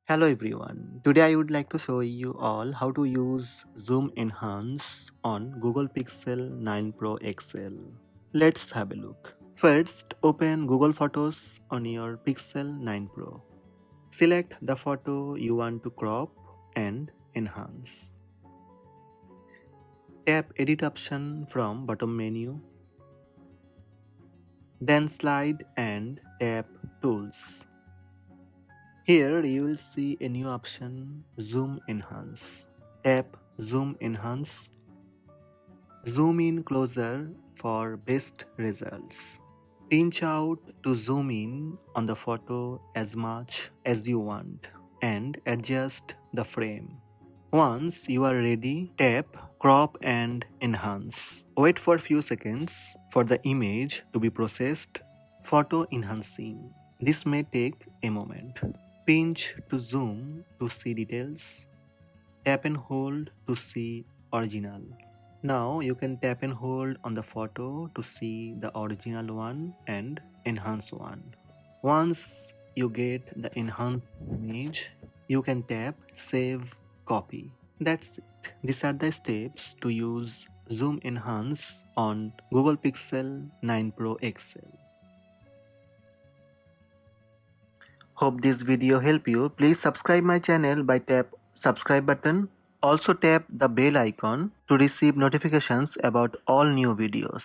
Hello everyone. Today I would like to show you all how to use Zoom Enhance on Google Pixel 9 Pro XL. Let's have a look. First, open Google Photos on your Pixel 9 Pro. Select the photo you want to crop and enhance. Tap Edit option from bottom menu. Then slide and tap Tools. Here you will see a new option, Zoom Enhance. Tap Zoom Enhance. Zoom in closer for best results. Pinch out to zoom in on the photo as much as you want and adjust the frame. Once you are ready, tap Crop and Enhance. Wait for a few seconds for the image to be processed. Photo enhancing. This may take a moment. Pinch to zoom to see details. Tap and hold to see original. Now you can tap and hold on the photo to see the original one and enhance one. Once you get the enhanced image, you can tap Save Copy. That's it. These are the steps to use Zoom Enhance on Google Pixel 9 Pro XL. Hope this video helped you. Please subscribe my channel by tap subscribe button. Also tap the bell icon to receive notifications about all new videos.